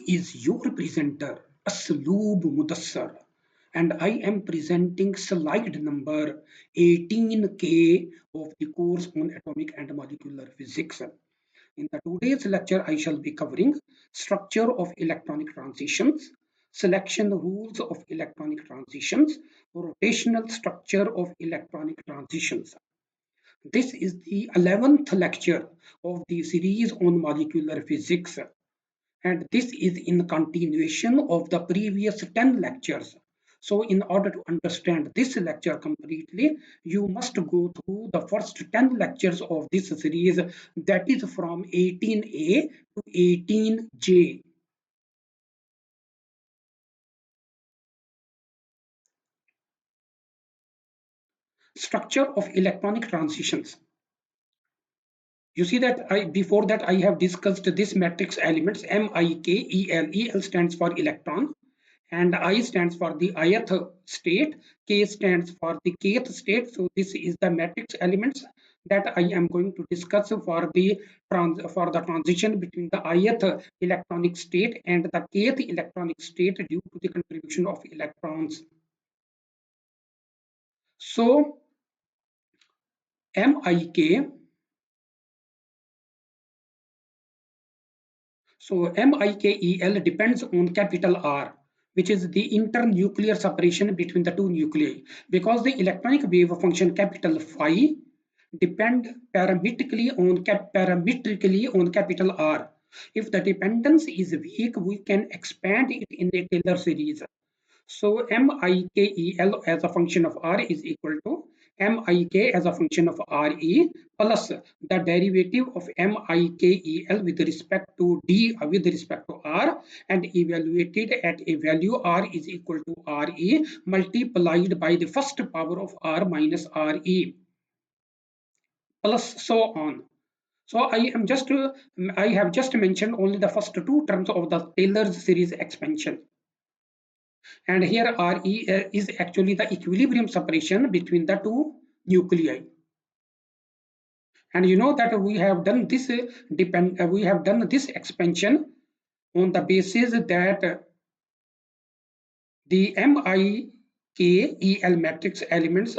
is your presenter, Asloob Mudassar, and I am presenting slide number 18K of the course on atomic and molecular physics. In the today's lecture, I shall be covering structure of electronic transitions, selection rules of electronic transitions, rotational structure of electronic transitions. This is the 11th lecture of the series on molecular physics, and this is in continuation of the previous 10 lectures. So in order to understand this lecture completely, you must go through the first 10 lectures of this series, that is from 18A to 18J. Structure of electronic transitions. You see that before that I have discussed this matrix elements MIKEL. EL stands for electron, and I stands for the ith state, K stands for the kth state. So this is the matrix elements that I am going to discuss for the transition between the ith electronic state and the kth electronic state due to the contribution of electrons. So MIK. So MIKEL depends on capital R, which is the internuclear separation between the two nuclei, because the electronic wave function capital Phi depend parametrically on capital R. If the dependence is weak, we can expand it in a Taylor series. So MIKEL as a function of R is equal to MIK as a function of RE plus the derivative of MIKEL with respect to D with respect to R, and evaluated at a value R is equal to RE multiplied by the first power of R minus RE plus so on. So I have just mentioned only the first two terms of the Taylor series expansion. And here Re is actually the equilibrium separation between the two nuclei. And you know that we have done this expansion on the basis that the MIKEL matrix elements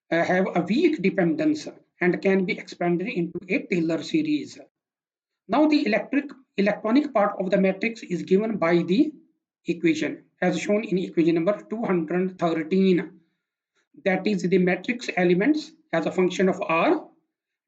have a weak dependence and can be expanded into a Taylor series. Now the electronic part of the matrix is given by the equation as shown in equation number 213. That is the matrix elements as a function of R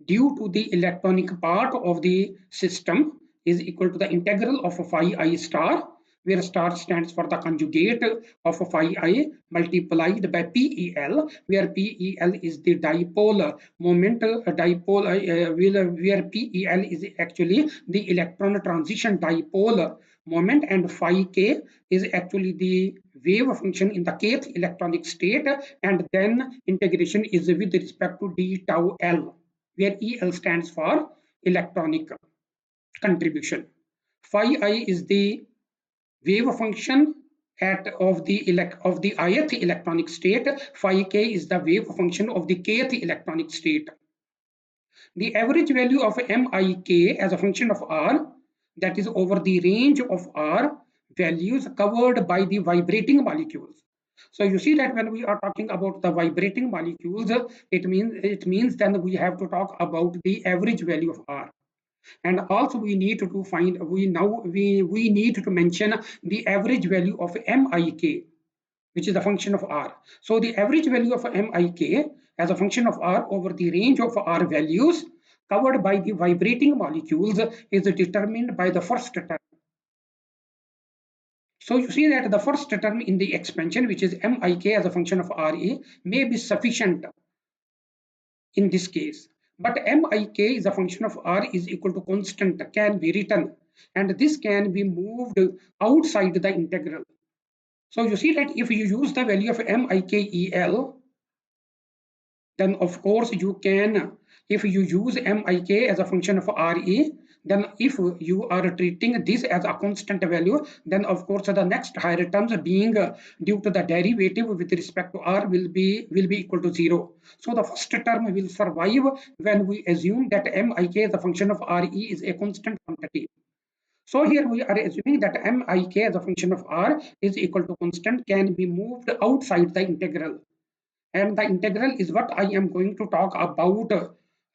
due to the electronic part of the system is equal to the integral of phi I star, where star stands for the conjugate of phi I multiplied by PEL, where PEL is the dipole moment where PEL is actually the electron transition dipole moment, and phi K is actually the wave function in the kth electronic state, and then integration is with respect to d tau L, where EL stands for electronic contribution. Phi I is the wave function of the ith electronic state. Phi K is the wave function of the kth electronic state. The average value of MIK as a function of R, that is over the range of R values covered by the vibrating molecules. So you see that when we are talking about the vibrating molecules, it means then we have to talk about the average value of R. And also we need to find we need to mention the average value of MIK, which is a function of R. So the average value of MIK as a function of R over the range of R values covered by the vibrating molecules is determined by the first term. So you see that the first term in the expansion, which is MIK as a function of RE, may be sufficient in this case. But MIK is a function of R is equal to constant can be written, and this can be moved outside the integral. So you see that if you use the value of MIKEL, then of course you can, if you use MIK as a function of RE, then if you are treating this as a constant value, then of course the next higher terms being due to the derivative with respect to R will be equal to 0. So the first term will survive when we assume that MIK as a function of RE is a constant quantity. So here we are assuming that MIK as a function of R is equal to constant can be moved outside the integral. And the integral is what I am going to talk about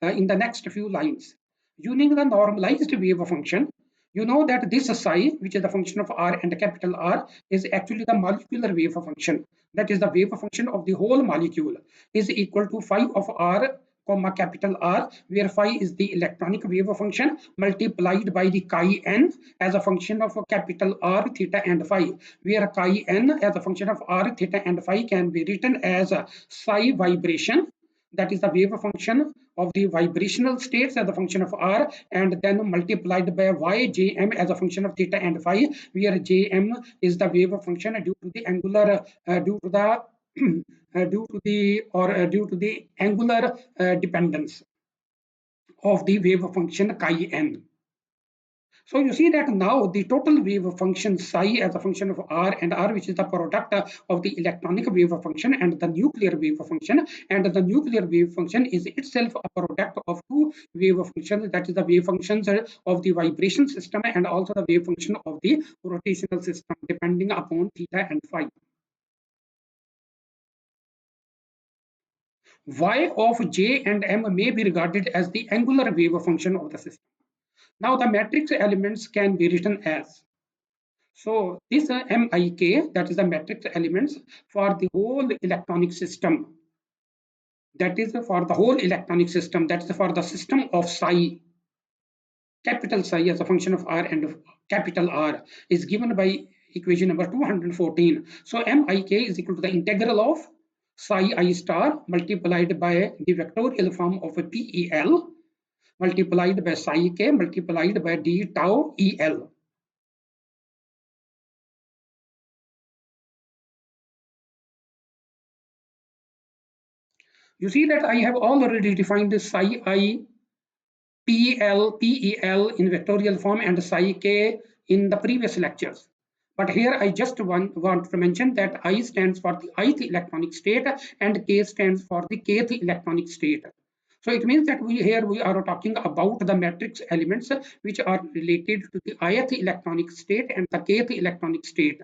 in the next few lines. Using the normalized wave function, you know that this psi, which is the function of R and capital R, is actually the molecular wave function. That is the wave function of the whole molecule is equal to phi of R comma capital R, where phi is the electronic wave function multiplied by the chi n as a function of capital R theta and phi, where chi n as a function of R theta and phi can be written as psi vibration, that is the wave function of the vibrational states as a function of R, and then multiplied by y jm as a function of theta and phi, where jm is the wave function due to the angular due to the due to the angular dependence of the wave function chi n. So you see that now the total wave function psi as a function of R and R, which is the product of the electronic wave function and the nuclear wave function, and the nuclear wave function is itself a product of two wave functions, that is the wave functions of the vibration system and also the wave function of the rotational system depending upon theta and phi. Y of J and M may be regarded as the angular wave function of the system. Now the matrix elements can be written as, so this MIK, that is the matrix elements for the whole electronic system. That is for the whole electronic system. That is for the system of psi. Capital psi as a function of R and capital R is given by equation number 214. So MIK is equal to the integral of psi I star multiplied by the vectorial form of a PEL multiplied by psi k multiplied by d tau EL. You see that I have already defined the psi I PEL in vectorial form and psi k in the previous lectures. But here I just want to mention that I stands for the ith electronic state and K stands for the kth electronic state. So it means that we are talking about the matrix elements which are related to the ith electronic state and the kth electronic state.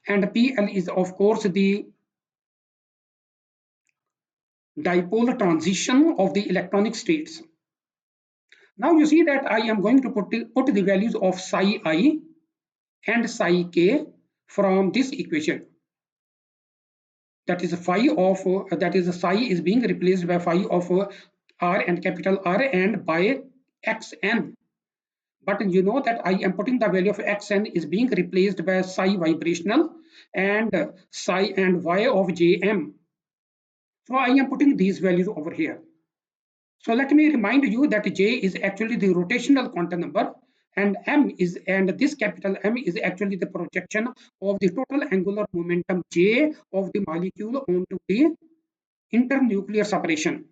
And PL is of course the dipole transition of the electronic states. Now you see that I am going to put the values of psi I and psi k from this equation. That is phi of that is psi is being replaced by phi of R and capital R and by xn. But you know that I am putting the value of xn is being replaced by psi vibrational and psi and y of jm. So I am putting these values over here. So let me remind you that J is actually the rotational quantum number and this capital M is actually the projection of the total angular momentum J of the molecule onto the internuclear separation.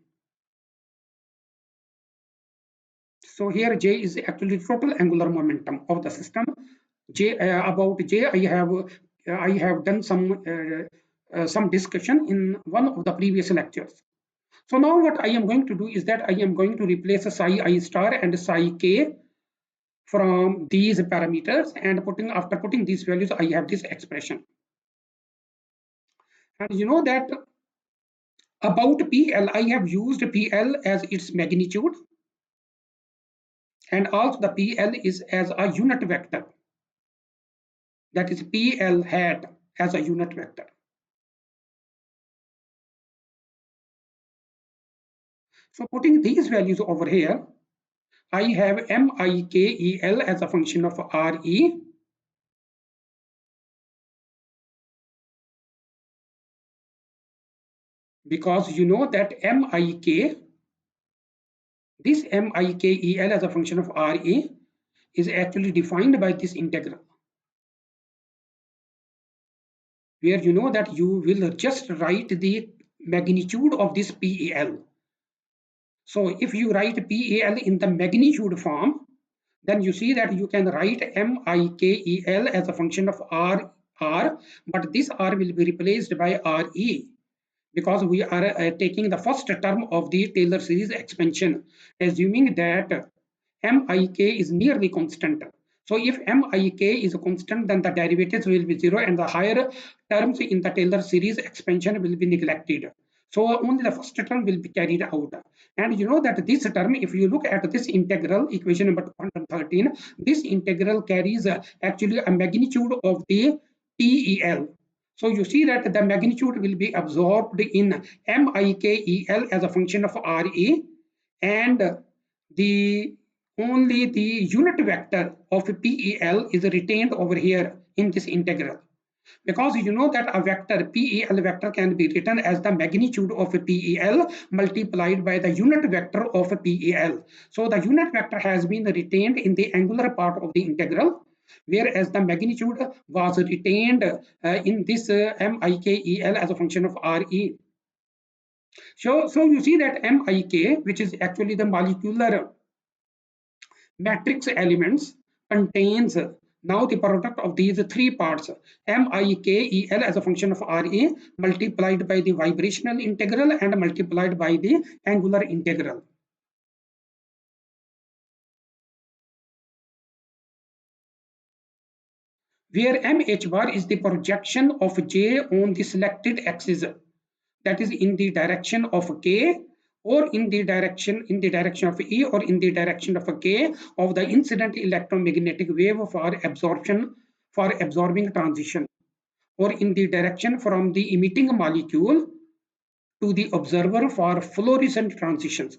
So here J is actually total angular momentum of the system. About J I have done some discussion in one of the previous lectures. So now what I am going to do is that I am going to replace psi I star and psi k from these parameters, and after putting these values I have this expression. And you know that about PL, I have used PL as its magnitude, and also the PL is as a unit vector, that is PL hat as a unit vector. So putting these values over here, I have MIKEL as a function of RE, because you know that this MIKEL as a function of RE is actually defined by this integral, where you know that you will just write the magnitude of this PEL. So if you write PEL in the magnitude form, then you see that you can write MIKEL as a function of R, but this R will be replaced by RE because we are taking the first term of the Taylor series expansion, assuming that MIK is nearly constant. So if MIK is a constant, then the derivatives will be zero and the higher terms in the Taylor series expansion will be neglected. So only the first term will be carried out. And you know that this term, if you look at this integral, equation number 213, this integral carries actually a magnitude of the PEL. So you see that the magnitude will be absorbed in MIKEL as a function of RE, and the only the unit vector of PEL is retained over here in this integral, because you know that a vector PEL vector can be written as the magnitude of PEL multiplied by the unit vector of PEL. So the unit vector has been retained in the angular part of the integral, whereas the magnitude was retained in this MIKEL as a function of RE. So you see that MIK, which is actually the molecular matrix elements, contains now the product of these three parts, MIKEL as a function of RE multiplied by the vibrational integral and multiplied by the angular integral. Where MH bar is the projection of J on the selected axis, that is in the direction of K, or in the direction of E, or in the direction of K of the incident electromagnetic wave for absorbing transition, or in the direction from the emitting molecule to the observer for fluorescent transitions.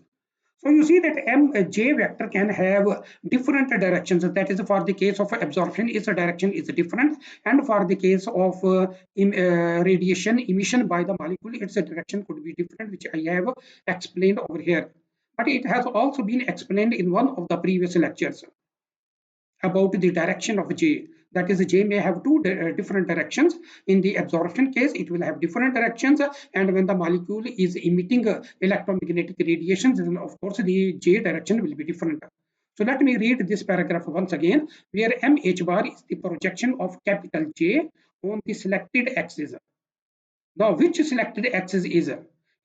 So you see that J vector can have different directions. That is, for the case of absorption, its direction is different, and for the case of radiation emission by the molecule, its direction could be different, which I have explained over here. But it has also been explained in one of the previous lectures about the direction of J. That is, J may have two different directions. In the absorption case, it will have different directions, and when the molecule is emitting electromagnetic radiations, then of course the J direction will be different. So let me read this paragraph once again, where MH bar is the projection of capital J on the selected axis. Now, which selected axis is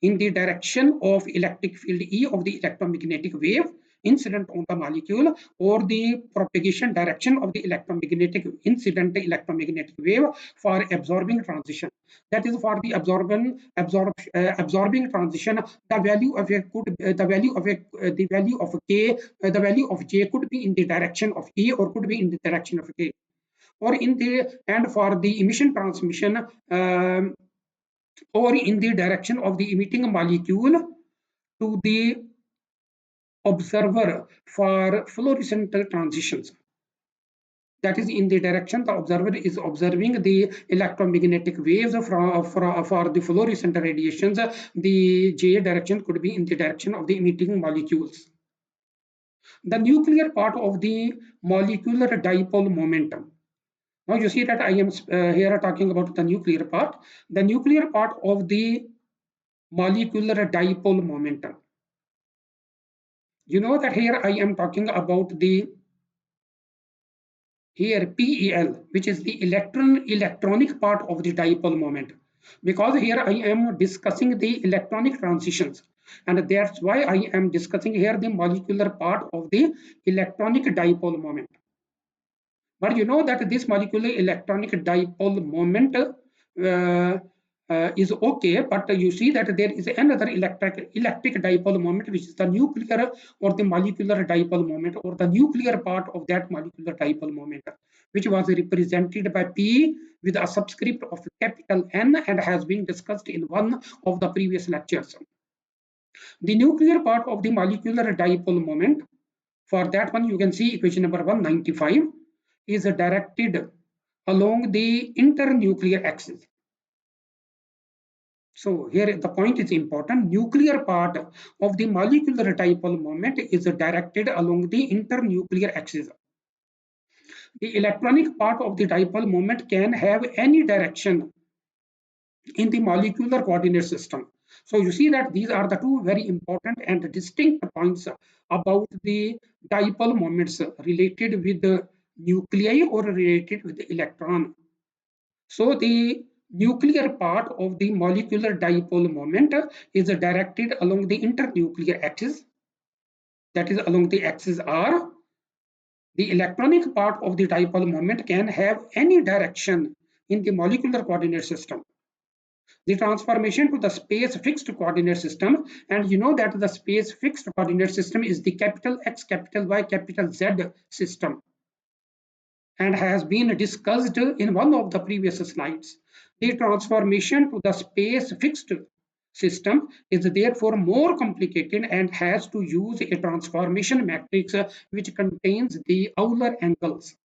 in the direction of electric field E of the electromagnetic wave incident on the molecule, or the propagation direction of the electromagnetic wave for absorbing transition. That is, for the absorbing transition, the value of a could the value of a the value of K the value of J could be in the direction of E, or could be in the direction of K, or in the and for the emission transmission, or in the direction of the emitting molecule to the observer for fluorescent transitions. That is, in the direction the observer is observing the electromagnetic waves for the fluorescent radiations, the J direction could be in the direction of the emitting molecules. The nuclear part of the molecular dipole momentum. Now you see that I am here talking about the nuclear part. The nuclear part of the molecular dipole momentum. You know that here I am talking about the PEL, which is the electronic part of the dipole moment, because here I am discussing the electronic transitions, and that's why I am discussing here the molecular part of the electronic dipole moment. But you know that this molecular electronic dipole moment is okay, but you see that there is another electric dipole moment, which is the nuclear or the molecular dipole moment, or the nuclear part of that molecular dipole moment, which was represented by P with a subscript of capital N, and has been discussed in one of the previous lectures. The nuclear part of the molecular dipole moment, for that one you can see equation number 195, is directed along the internuclear axis. So here the point is important. Nuclear part of the molecular dipole moment is directed along the internuclear axis. The electronic part of the dipole moment can have any direction in the molecular coordinate system. So you see that these are the two very important and distinct points about the dipole moments related with the nuclei or related with the electron. So the nuclear part of the molecular dipole moment is directed along the internuclear axis, that is along the axis R, the electronic part of the dipole moment can have any direction in the molecular coordinate system. The transformation to the space fixed coordinate system, and you know that the space fixed coordinate system is the capital X, capital Y, capital Z system, and has been discussed in one of the previous slides. The transformation to the space fixed system is therefore more complicated and has to use a transformation matrix which contains the Euler angles.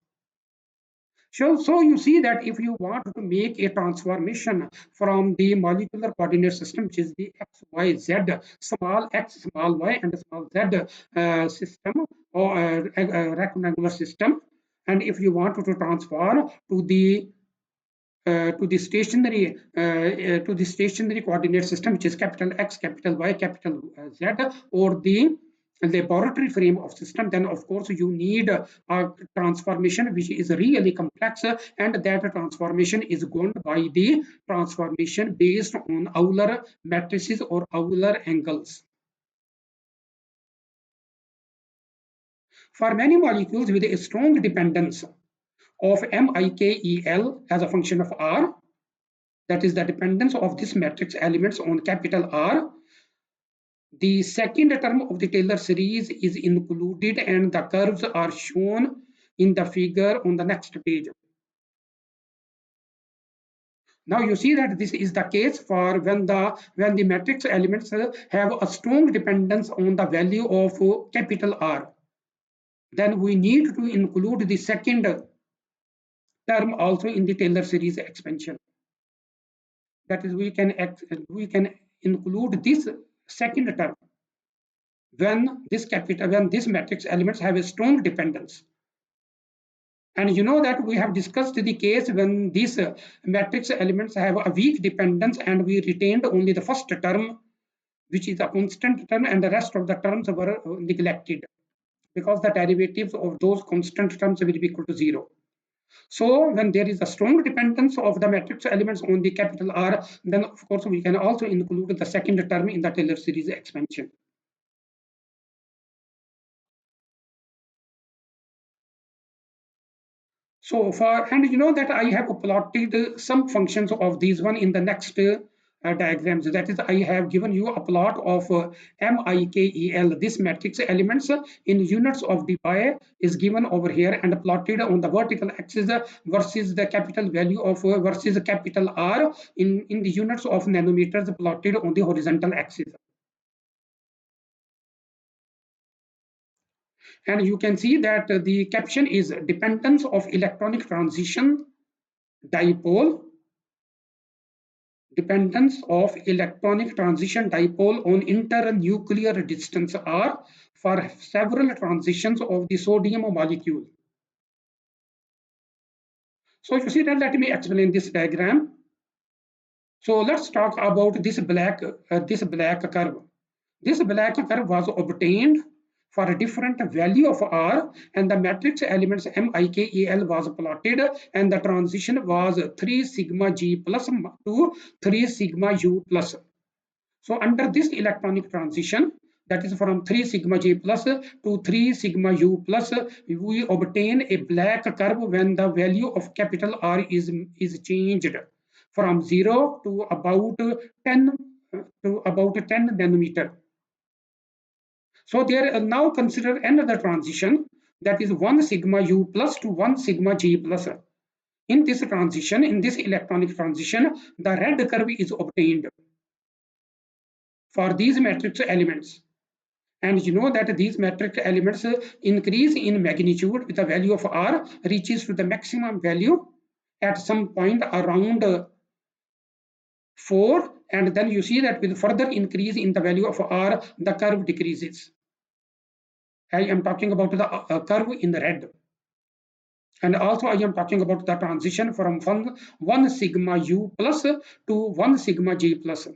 So you see that if you want to make a transformation from the molecular coordinate system, which is the x, y, z, small x, small y, and small z system or rectangular system, and if you want to transform to the stationary coordinate system, which is capital X, capital Y, capital Z, or the laboratory frame of system, then of course you need a transformation which is really complex, and that transformation is governed by the transformation based on Euler matrices or Euler angles. For many molecules with a strong dependence of MIKEL as a function of R, that is the dependence of this matrix elements on capital R, the second term of the Taylor series is included, and the curves are shown in the figure on the next page. Now you see that this is the case for when the matrix elements have a strong dependence on the value of capital R. Then we need to include the second term also in the Taylor series expansion. That is, we can include this second term when this matrix elements have a strong dependence. And you know that we have discussed the case when these matrix elements have a weak dependence and we retained only the first term, which is a constant term, and the rest of the terms were neglected because the derivatives of those constant terms will be equal to 0. So when there is a strong dependence of the matrix elements on the capital R, then of course we can also include the second term in the Taylor series expansion. So and you know that I have plotted some functions of these one in the next diagrams. That is, I have given you a plot of MIKEL. This matrix elements in units of dpi is given over here and plotted on the vertical axis versus the capital value of versus capital R in the units of nanometers plotted on the horizontal axis. And you can see that the caption is dependence of electronic transition dipole, dependence of electronic transition dipole on internuclear distance R for several transitions of the sodium molecule. So you see that, let me explain this diagram. So let's talk about this black curve. This black curve was obtained for a different value of R, and the matrix elements MIKEL was plotted, and the transition was 3 sigma G plus to 3 sigma U plus. So under this electronic transition, that is from 3 sigma G plus to 3 sigma U plus, we obtain a black curve when the value of capital R is changed from 0 to about 10 nanometer. So there now consider another transition, that is 1 sigma U plus to 1 sigma G plus. In this transition, in this electronic transition, the red curve is obtained for these matrix elements. And you know that these matrix elements increase in magnitude with the value of R reaches to the maximum value at some point around 4, and then you see that with further increase in the value of R, the curve decreases. I am talking about the curve in the red. And also I am talking about the transition from 1 sigma U plus to 1 sigma G plus.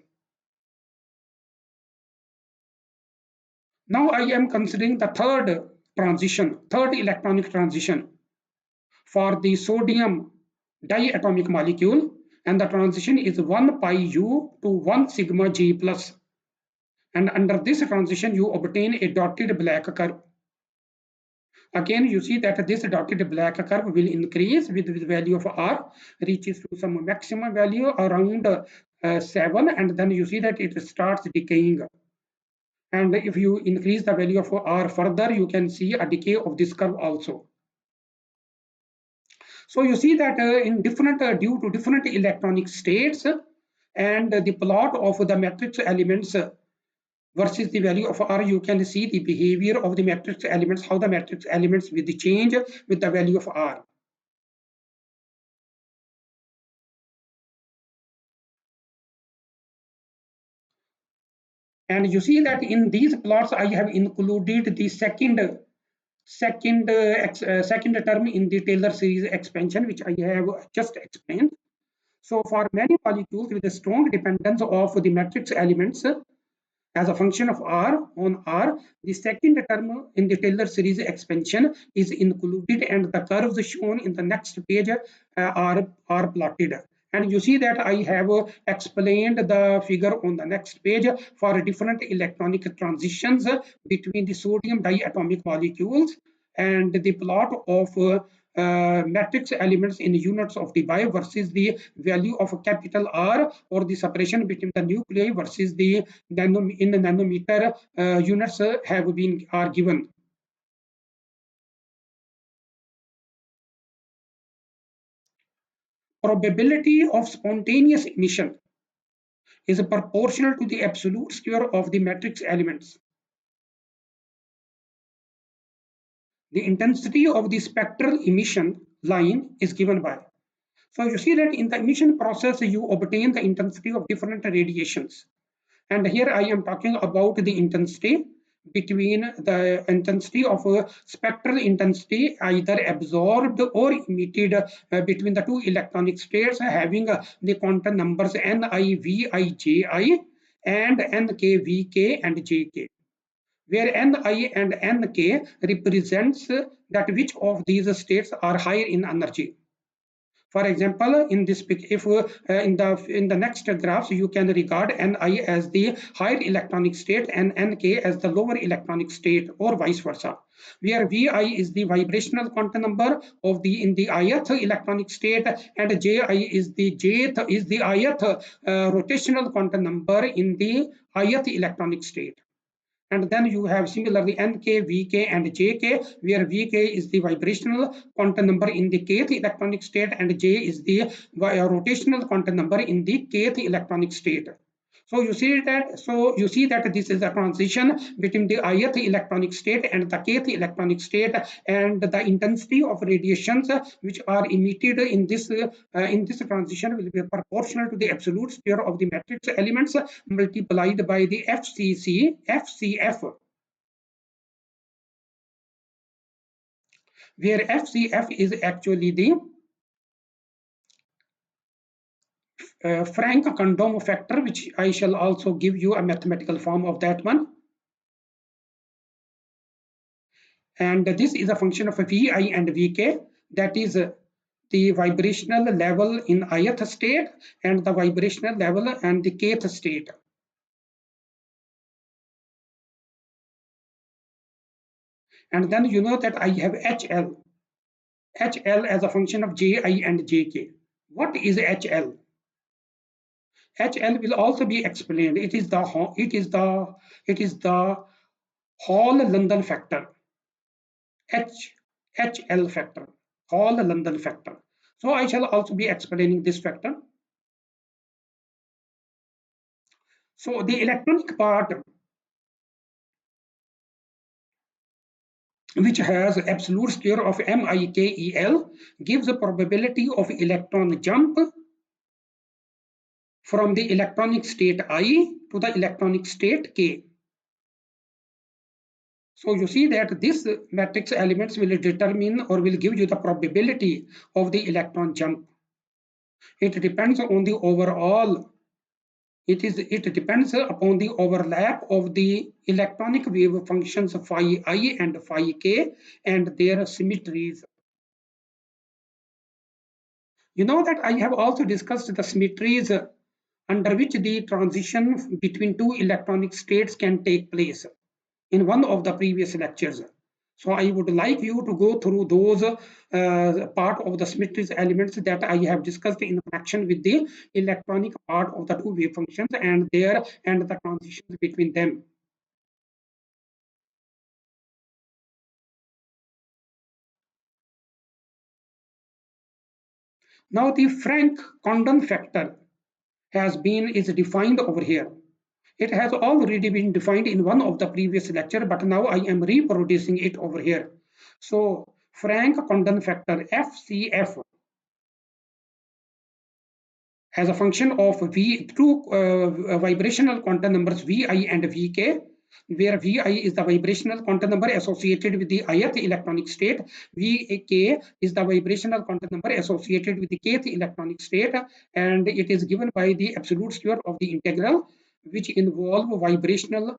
Now I am considering the third electronic transition for the sodium diatomic molecule, and the transition is 1 pi U to 1 sigma G plus. And under this transition, you obtain a dotted black curve. Again, you see that this dotted black curve will increase with the value of R, reaches to some maximum value around 7, and then you see that it starts decaying. And if you increase the value of R further, you can see a decay of this curve also. So you see that in different due to different electronic states and the plot of the matrix elements versus the value of R, you can see the behavior of the matrix elements, how the matrix elements will change with the value of R. And you see that in these plots, I have included the second term in the Taylor series expansion, which I have just explained. So for many molecules with a strong dependence of the matrix elements as a function of R on R, the second term in the Taylor series expansion is included, and the curves shown in the next page are plotted. And you see that I have explained the figure on the next page for different electronic transitions between the sodium diatomic molecules, and the plot of matrix elements in units of debye versus the value of capital R, or the separation between the nuclei versus the in the nanometer units are given. Probability of spontaneous emission is proportional to the absolute square of the matrix elements. The intensity of the spectral emission line is given by. So you see that in the emission process, you obtain the intensity of different radiations. And here I am talking about the intensity between the intensity of spectral intensity either absorbed or emitted between the two electronic states having the quantum numbers Ni, Vi, Ji and Nk, Vk and Jk, where Ni and Nk represents that which of these states are higher in energy. For example, in this if in the next graphs, you can regard Ni as the higher electronic state and Nk as the lower electronic state, or vice versa, where Vi is the vibrational quantum number of the in the ith electronic state, and Ji is the ith rotational quantum number in the ith electronic state. And then you have similarly Nk, Vk and Jk, where Vk is the vibrational quantum number in the kth electronic state, and J is the rotational quantum number in the kth electronic state. So you see that this is a transition between the ith electronic state and the kth electronic state, and the intensity of radiations which are emitted in this transition will be proportional to the absolute square of the matrix elements multiplied by the FCF, where FCF is actually the Frank condom factor, which I shall also give you a mathematical form of that one. And this is a function of Vi and Vk, that is the vibrational level in ith state and the vibrational level and the kth state. And then you know that I have HL as a function of Ji and Jk. What is HL? HL will also be explained. It is the Hall-London factor. HL factor, Hall-London factor. So I shall also be explaining this factor. So the electronic part, which has absolute square of MIKEL, gives a probability of electron jump from the electronic state I to the electronic state K. So you see that this matrix elements will determine or will give you the probability of the electron jump. It depends on the overall. It depends upon the overlap of the electronic wave functions phi I and phi k and their symmetries. You know that I have also discussed the symmetries under which the transition between two electronic states can take place in one of the previous lectures. So I would like you to go through those part of the symmetries elements that I have discussed in connection with the electronic part of the two wave functions and the transitions between them. Now the Frank-Condon factor is defined over here. It has already been defined in one of the previous lecture, but now I am reproducing it over here. So Frank-Condon factor FCF as a function of two vibrational quantum numbers Vi and Vk, where Vi is the vibrational quantum number associated with the ith electronic state, Vk is the vibrational quantum number associated with the kth electronic state, and it is given by the absolute square of the integral, which involve vibrational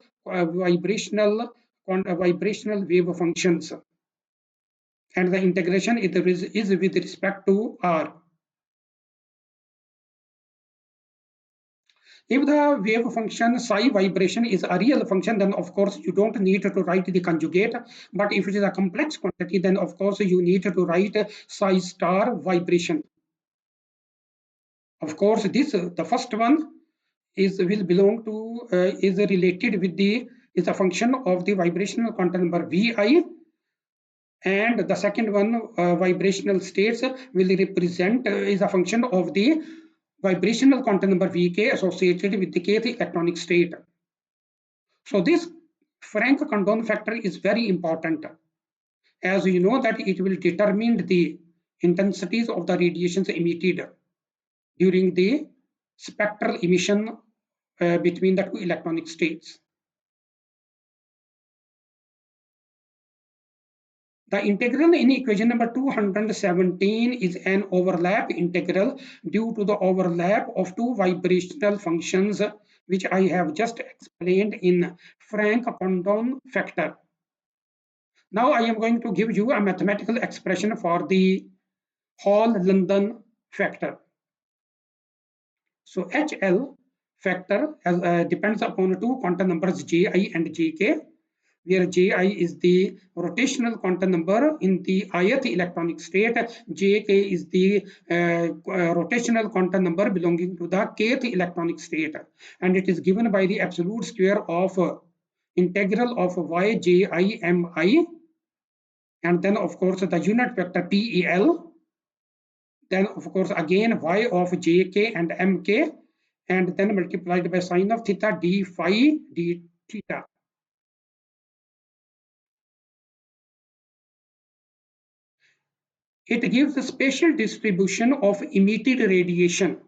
wave functions, and the integration is with respect to r. If the wave function psi vibration is a real function, then of course you don't need to write the conjugate. But if it is a complex quantity, then of course you need to write psi star vibration. Of course, the first one will belong to is related with is a function of the vibrational quantum number Vi, and the second one vibrational states will represent is a function of the vibrational quantum number Vk associated with the kth electronic state. So this Frank-Condon factor is very important, as you know that it will determine the intensities of the radiations emitted during the spectral emission between the two electronic states. The integral in equation number 217 is an overlap integral due to the overlap of two vibrational functions, which I have just explained in Frank-Condon factor. Now I am going to give you a mathematical expression for the Hall-London factor. So HL factor depends upon two quantum numbers Ji and Jk, where Ji is the rotational quantum number in the ith electronic state, Jk is the rotational quantum number belonging to the kth electronic state, and it is given by the absolute square of integral of Yji and then of course the unit vector PEL, then of course again Y of Jk and Mk, and then multiplied by sine of theta d phi d theta. It gives a spatial distribution of emitted radiation.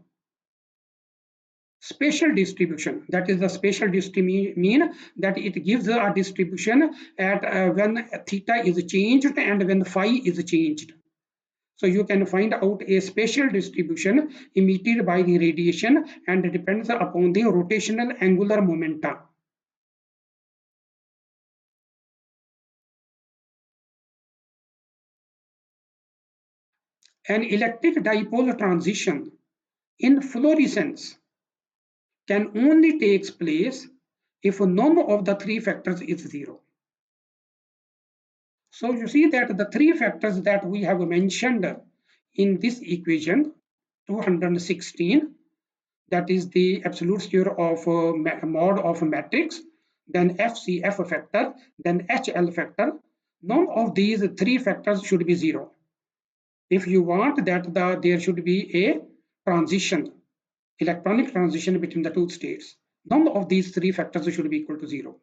Spatial distribution, that is the spatial distribution mean that it gives a distribution at when theta is changed and when phi is changed. So you can find out a spatial distribution emitted by the radiation, and it depends upon the rotational angular momenta. An electric dipole transition in fluorescence can only takes place if none of the three factors is zero. So you see that the three factors that we have mentioned in this equation 216, that is the absolute square of mod of a matrix, then FCF factor, then HL factor, none of these three factors should be zero. If you want that there should be a transition, electronic transition between the two states, none of these three factors should be equal to zero.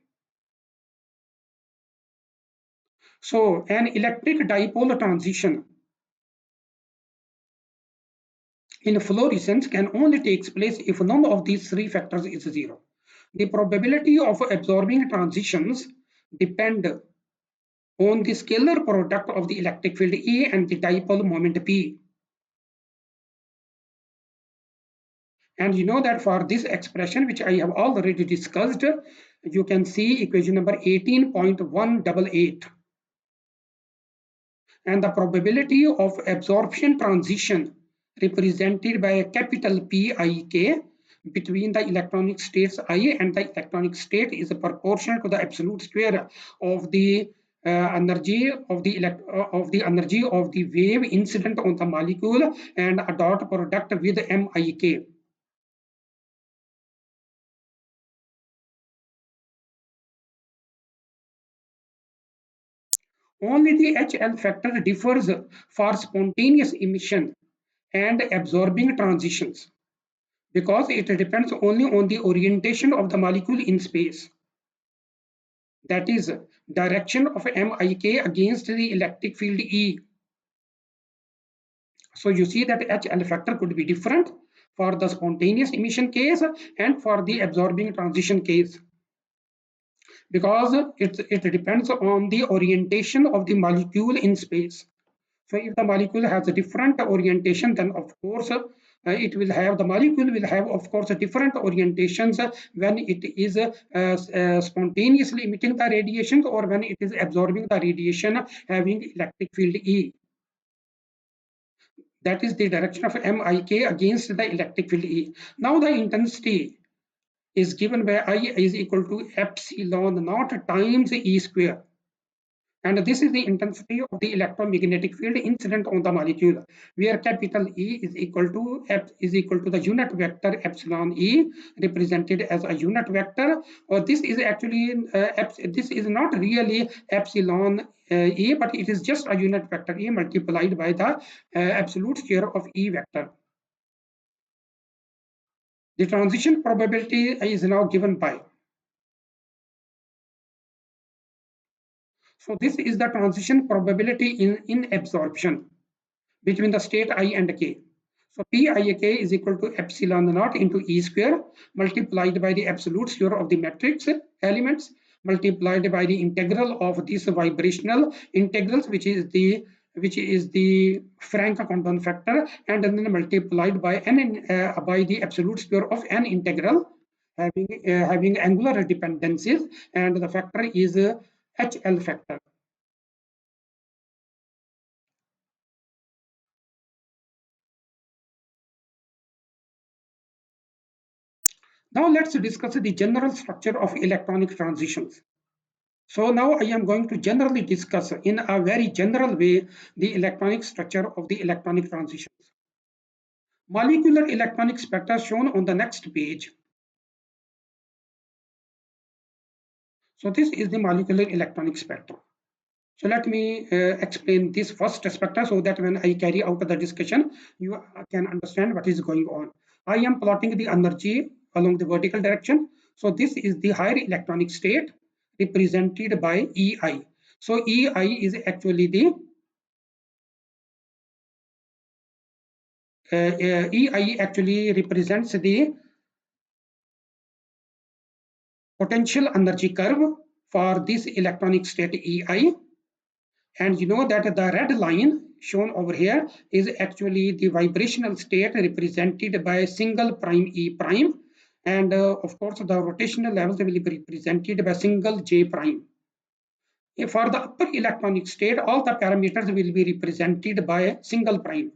So an electric dipole transition in fluorescence can only take place if none of these three factors is zero. The probability of absorbing transitions depend on the scalar product of the electric field A and the dipole moment P. And you know that for this expression, which I have already discussed, you can see equation number 18.188. And the probability of absorption transition represented by a capital PIK, between the electronic states I and the electronic state is proportional to the absolute square of the energy of the energy of the wave incident on the molecule and a dot product with MIK. Only the HL factor differs for spontaneous emission and absorbing transitions because it depends only on the orientation of the molecule in space. That is, direction of MIK against the electric field E. So you see that HL factor could be different for the spontaneous emission case and for the absorbing transition case because it depends on the orientation of the molecule in space. So if the molecule has a different orientation, then of course the molecule will have of course different orientations when it is spontaneously emitting the radiation or when it is absorbing the radiation having electric field E. That is the direction of MIK against the electric field E. Now the intensity is given by I is equal to epsilon naught times E square. And this is the intensity of the electromagnetic field incident on the molecule, where capital E is equal to the unit vector epsilon E, represented as a unit vector. Or this is actually this is not really epsilon E, but it is just a unit vector E multiplied by the absolute square of E vector. The transition probability is now given by. So this is the transition probability in absorption between the state I and K. So PIK is equal to epsilon naught into E square multiplied by the absolute square of the matrix elements multiplied by the integral of these vibrational integrals, which is the Frank quantum factor, and then multiplied by n by the absolute square of n integral having angular dependencies, and the factor is HL factor. Now let's discuss the general structure of electronic transitions. So now I am going to generally discuss in a very general way the electronic structure of the electronic transitions. Molecular electronic spectra shown on the next page. So this is the molecular electronic spectrum. So let me explain this first spectra so that when I carry out the discussion, you can understand what is going on. I am plotting the energy along the vertical direction. So this is the higher electronic state represented by EI. So EI is actually the EI actually represents the potential energy curve for this electronic state EI. And you know that the red line shown over here is actually the vibrational state represented by single prime E prime. And of course, the rotational levels will be represented by single J prime. For the upper electronic state, all the parameters will be represented by single prime.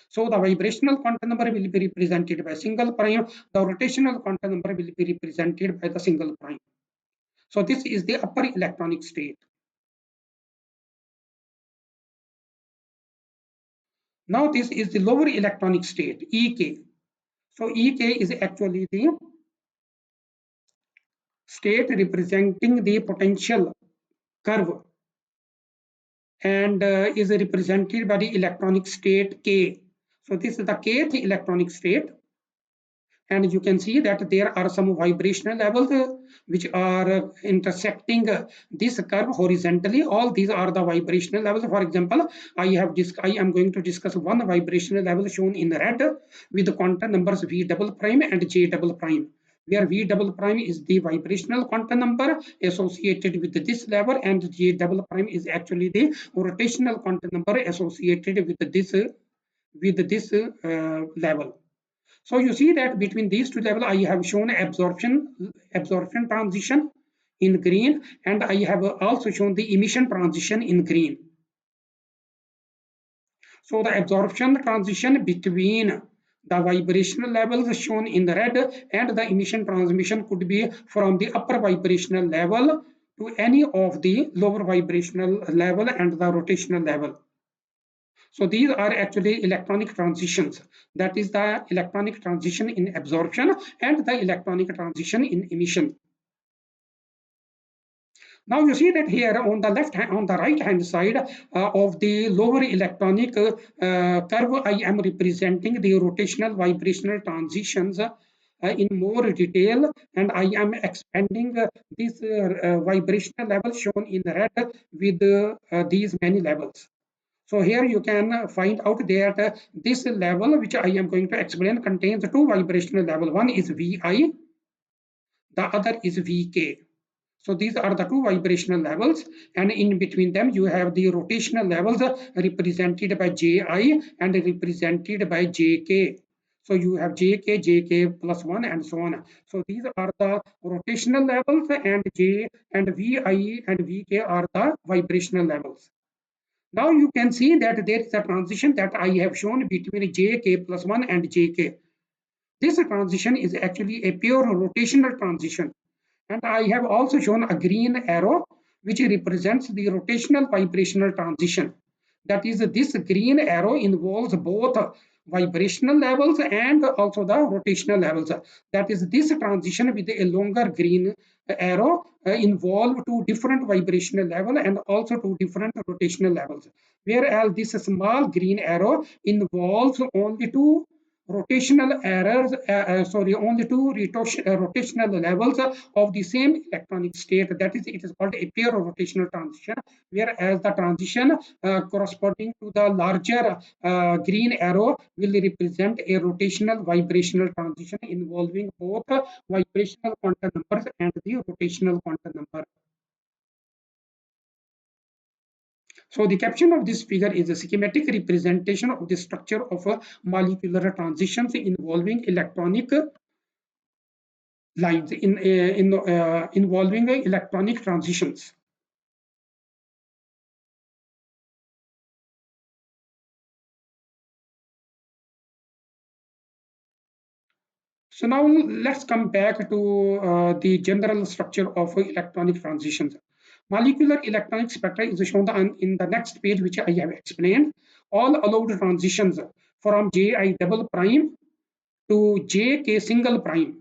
So the vibrational quantum number will be represented by single prime. The rotational quantum number will be represented by the single prime. So this is the upper electronic state. Now this is the lower electronic state, EK. So EK is actually the state representing the potential curve and is represented by the electronic state K. So this is the kth electronic state. And you can see that there are some vibrational levels which are intersecting this curve horizontally. All these are the vibrational levels. For example, I am going to discuss one vibrational level shown in red with the quantum numbers V double prime and J double prime, where V double prime is the vibrational quantum number associated with this level, and J double prime is actually the rotational quantum number associated with this level. So you see that between these two levels, I have shown absorption transition in green, and I have also shown the emission transition in green. So the absorption transition between The vibrational levels shown in the red and the emission transmission could be from the upper vibrational level to any of the lower vibrational level and the rotational level. So these are actually electronic transitions. That is the electronic transition in absorption and the electronic transition in emission. Now you see that here on the on the right hand side of the lower electronic curve, I am representing the rotational vibrational transitions in more detail, and I am expanding this vibrational level shown in red with these many levels. So here you can find out that this level which I am going to explain contains two vibrational level. One is Vi, the other is Vk. So these are the two vibrational levels, and in between them you have the rotational levels represented by Ji and represented by Jk. So you have Jk plus 1 and so on. So these are the rotational levels, and J and Vi and Vk are the vibrational levels. Now you can see that there is a transition that I have shown between Jk plus 1 and Jk. This transition is actually a pure rotational transition. And I have also shown a green arrow which represents the rotational vibrational transition. That is, this green arrow involves both vibrational levels and also the rotational levels. That is, this transition with a longer green arrow involve two different vibrational level and also two different rotational levels. Whereas this small green arrow involves only two rotational errors, only two rotational levels of the same electronic state. That is, it is called a pure rotational transition, whereas the transition corresponding to the larger green arrow will represent a rotational vibrational transition involving both vibrational quantum numbers and the rotational quantum number. So the caption of this figure is a schematic representation of the structure of molecular transitions involving electronic lines involving electronic transitions. So now let's come back to the general structure of electronic transitions. Molecular electronic spectra is shown in the next page, which I have explained. All allowed transitions from Ji double prime to Jk single prime.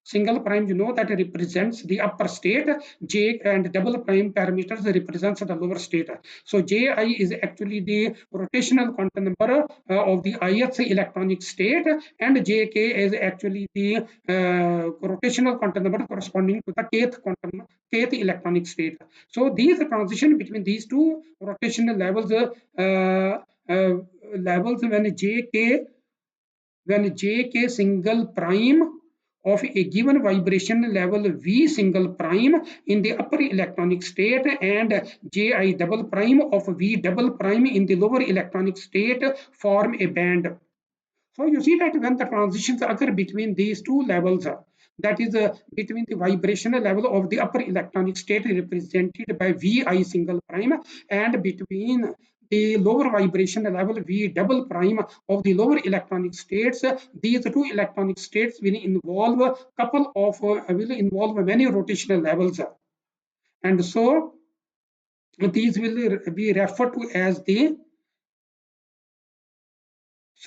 Single prime, you know, that represents the upper state. J and double prime parameters represents the lower state. So Ji is actually the rotational quantum number of the ith electronic state, and Jk is actually the rotational quantum number corresponding to the kth electronic state. So these transition between these two rotational levels when Jk single prime of a given vibration level V single prime in the upper electronic state and Ji double prime of V double prime in the lower electronic state form a band. So you see that when the transitions occur between these two levels, that is between the vibrational level of the upper electronic state represented by Vi single prime and between the lower vibration level V double prime of the lower electronic states, these two electronic states will involve many rotational levels, and so these will be referred to as the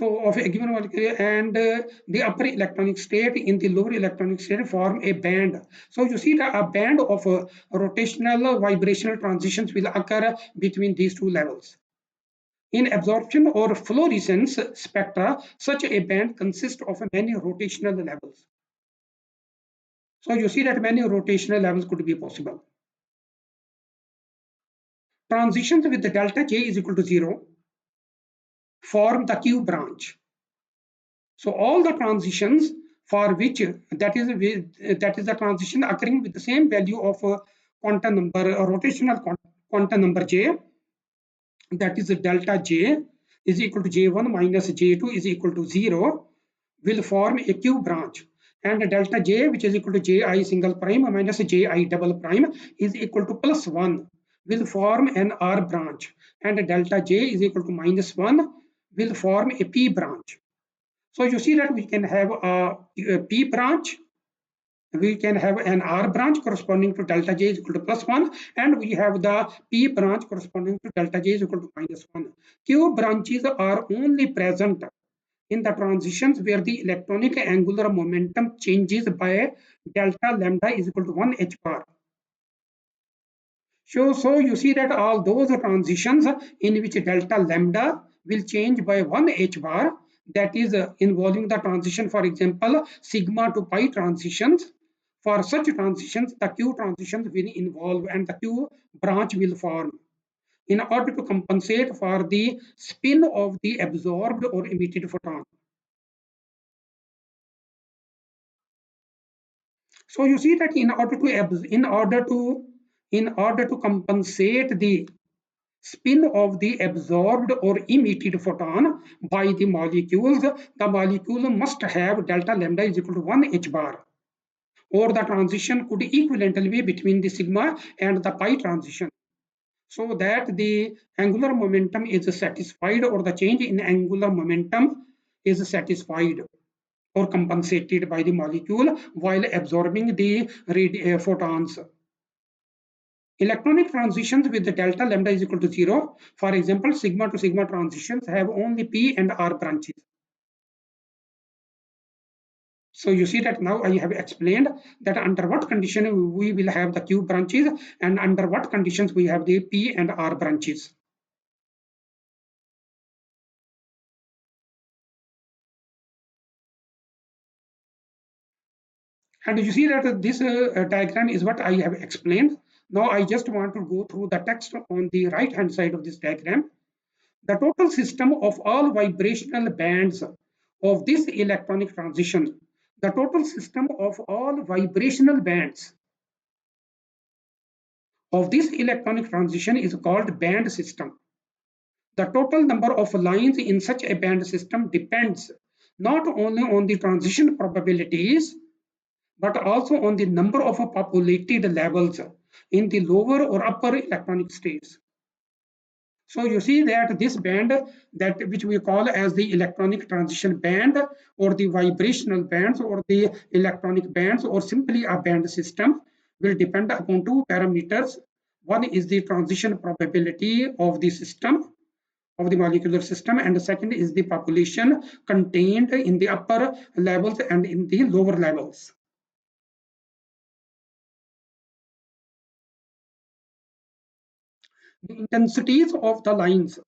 of a given molecule, and the upper electronic state in the lower electronic state form a band. So you see that a band of rotational vibrational transitions will occur between these two levels. In absorption or fluorescence spectra, such a band consists of many rotational levels. So you see that many rotational levels could be possible. Transitions with the delta J is equal to 0 form the Q branch. So all the transitions for which that is the transition occurring with the same value of quantum number, rotational quantum number J, that is delta J is equal to J1 minus J2 is equal to 0, will form a Q branch, and delta J, which is equal to Ji single prime minus Ji double prime, is equal to plus 1, will form an R branch, and delta J is equal to minus 1 will form a P branch. So you see that we can have a P branch, we can have an R branch corresponding to delta J is equal to +1, and we have the P branch corresponding to delta J is equal to -1. Q branches are only present in the transitions where the electronic angular momentum changes by delta lambda is equal to 1 h bar. So you see that all those transitions in which delta lambda will change by 1 h bar, that is involving the transition, for example, sigma to pi transitions. For such transitions, the Q transitions will involve and the Q branch will form in order to compensate for the spin of the absorbed or emitted photon. So you see that in order to compensate the spin of the absorbed or emitted photon by the molecule must have delta lambda is equal to 1 h bar, or the transition could equivalently be between the sigma and the pi transition, so that the angular momentum is satisfied, or the change in angular momentum is satisfied or compensated by the molecule while absorbing the photons. Electronic transitions with the delta lambda is equal to 0, for example, sigma to sigma transitions, have only P and R branches. So you see that now I have explained that under what condition we will have the Q branches and under what conditions we have the P and R branches. And you see that this diagram is what I have explained. Now I just want to go through the text on the right hand side of this diagram. The total system of all vibrational bands of this electronic transition, the total system of all vibrational bands of this electronic transition is called band system. The total number of lines in such a band system depends not only on the transition probabilities, but also on the number of populated levels in the lower or upper electronic states. So you see that this band, that which we call as the electronic transition band, or the vibrational bands, or the electronic bands, or simply a band system, will depend upon two parameters. One is the transition probability of the system, of the molecular system, and the second is the population contained in the upper levels and in the lower levels. The intensities of the lines.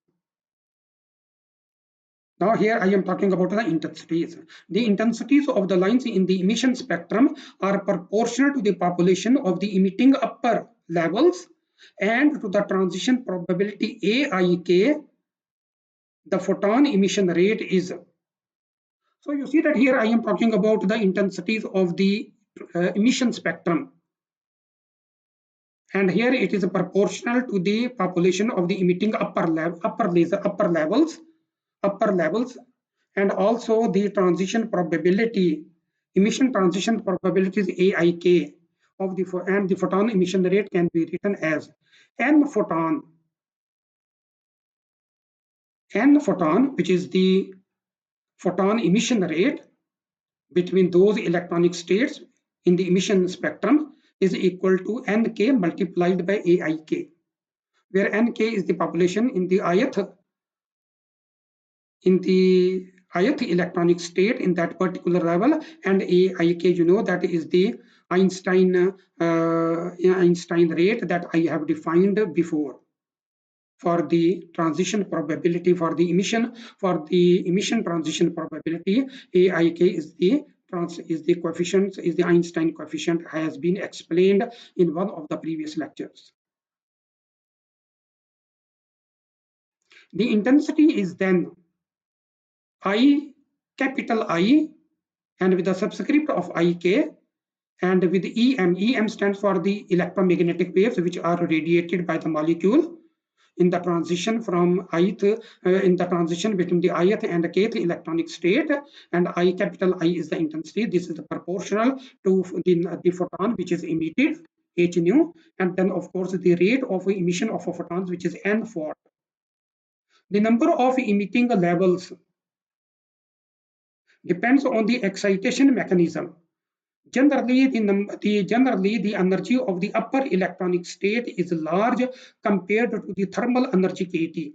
Now here I am talking about the intensities. The intensities of the lines in the emission spectrum are proportional to the population of the emitting upper levels and to the transition probability AIK, the photon emission rate is. So you see that here I am talking about the intensities of the emission spectrum. And here it is proportional to the population of the emitting upper levels, and also the transition probability, emission transition probability is AIK of the, and the photon emission rate can be written as n photon, which is the photon emission rate between those electronic states in the emission spectrum is equal to nk multiplied by AIK, where nk is the population in the ith electronic state in that particular level, and AIK, you know, that is the Einstein rate that I have defined before for the transition probability for the emission transition probability. AIK is the coefficient, is the Einstein coefficient, has been explained in one of the previous lectures. The intensity is then I, capital I, and with the subscript of IK, and with EM stands for the electromagnetic waves which are radiated by the molecule in the transition from ith, in the transition between the ith and the kth electronic state, and I, capital I, is the intensity. This is proportional to the photon which is emitted, h nu, and then of course the rate of emission of photons, which is n phot. The number of emitting levels depends on the excitation mechanism. Generally, the energy of the upper electronic state is large compared to the thermal energy kT.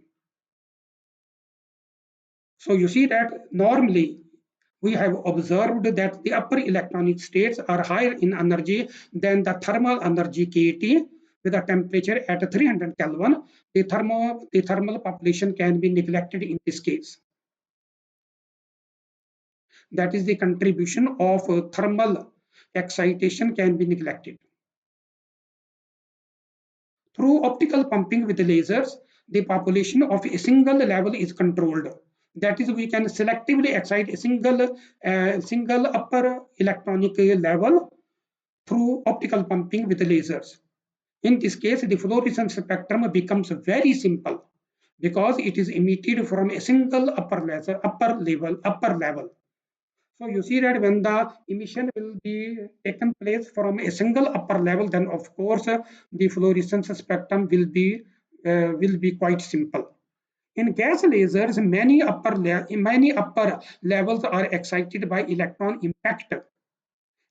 So you see that normally we have observed that the upper electronic states are higher in energy than the thermal energy kT. With a temperature at 300 Kelvin, the thermal population can be neglected in this case. That is the contribution of thermal excitation can be neglected. Through optical pumping with lasers, the population of a single level is controlled. That is, we can selectively excite a single upper electronic level through optical pumping with lasers. In this case, the fluorescence spectrum becomes very simple because it is emitted from a single upper level. So you see that when the emission will be taken place from a single upper level, then of course the fluorescence spectrum will be quite simple. In gas lasers, many upper levels are excited by electron impact,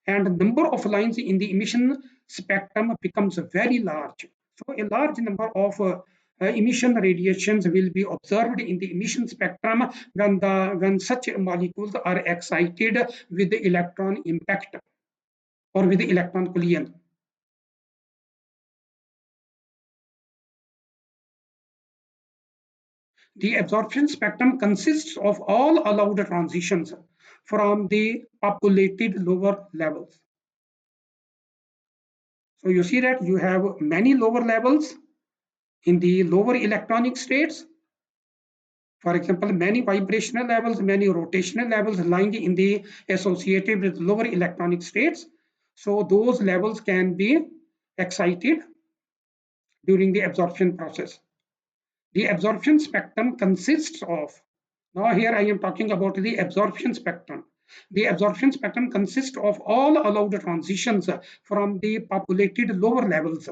and number of lines in the emission spectrum becomes very large. So a large number of emission radiations will be observed in the emission spectrum when such molecules are excited with the electron impact or with the electron collision. The absorption spectrum consists of all allowed transitions from the populated lower levels. So you see that you have many lower levels in the lower electronic states. For example, many vibrational levels, many rotational levels lying in the associated with lower electronic states. So those levels can be excited during the absorption process. The absorption spectrum consists of, now here I am talking about the absorption spectrum. The absorption spectrum consists of all allowed transitions from the populated lower levels.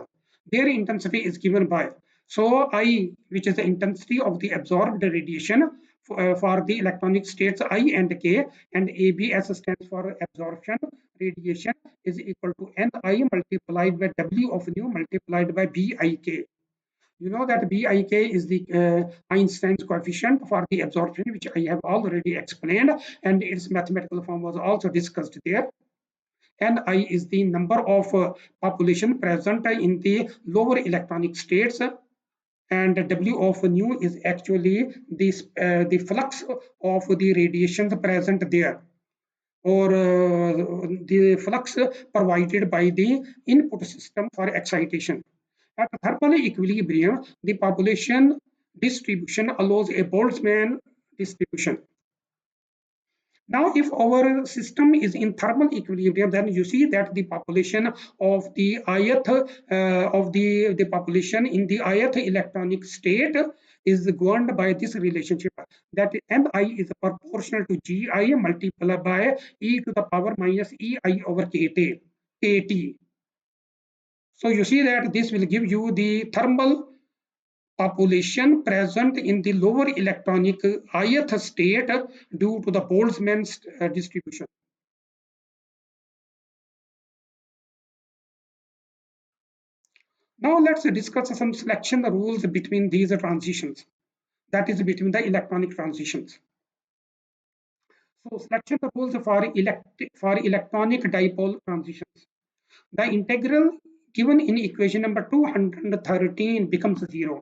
Their intensity is given by, so I, which is the intensity of the absorbed radiation for the electronic states I and K, and ABS stands for absorption radiation, is equal to Ni multiplied by W of nu multiplied by Bik. You know that Bik is the Einstein's coefficient for the absorption, which I have already explained, and its mathematical form was also discussed there. Ni is the number of population present in the lower electronic states, and W of nu is actually the flux of the radiations present there, or the flux provided by the input system for excitation. At thermal equilibrium, the population distribution allows a Boltzmann distribution. Now, if our system is in thermal equilibrium, then you see that the population of the ith the population in the ith electronic state is governed by this relationship, that Ni is proportional to Gi multiplied by e to the power minus Ei over Kt. So you see that this will give you the thermal population present in the lower electronic ith state due to the Boltzmann distribution. Now let's discuss some selection rules between these transitions, that is between the electronic transitions. So selection rules for electronic dipole transitions. The integral given in equation number 213 becomes 0.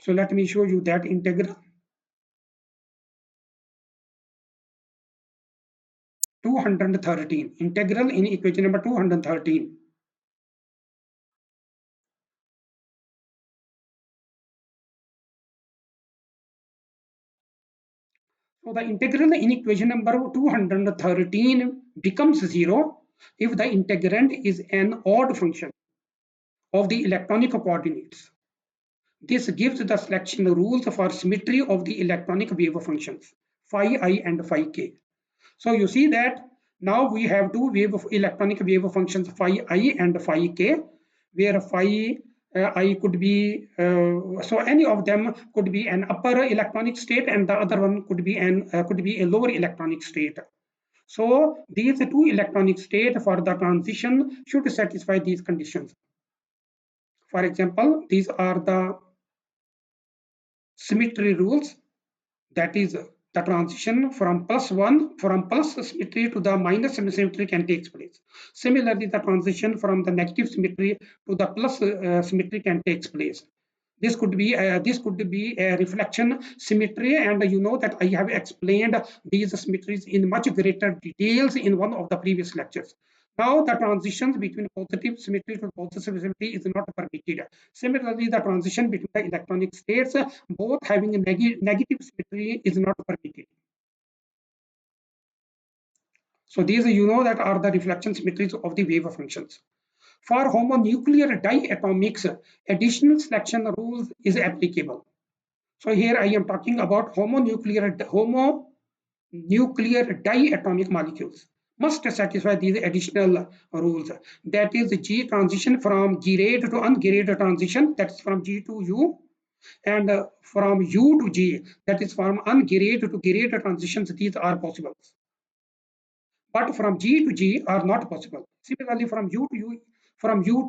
So let me show you that integral. 213, integral in equation number 213. So the integral in equation number 213 becomes 0 if the integrand is an odd function of the electronic coordinates. This gives the selection rules for symmetry of the electronic wave functions, phi I and phi k. So you see that now we have two electronic wave functions, phi I and phi k, where phi I could be so any of them could be an upper electronic state, and the other one could be a lower electronic state. So these two electronic state for the transition should satisfy these conditions. For example, these are the symmetry rules, that is the transition from plus symmetry to the minus symmetry can take place. Similarly, the transition from the negative symmetry to the plus symmetry can take place. This could be a reflection symmetry, and you know that I have explained these symmetries in much greater details in one of the previous lectures. Now the transitions between positive symmetry to positive symmetry is not permitted. Similarly, the transition between the electronic states, both having a negative symmetry, is not permitted. So these, you know, that are the reflection symmetries of the wave functions. For homonuclear diatomics, additional selection rules is applicable. So here I am talking about homonuclear diatomic molecules must satisfy these additional rules. That is G transition from G-rate to ungerate transition, that is from G to U, and from U to G, that is from ungerate to gerate transitions, these are possible. But from G to G are not possible. Similarly, from U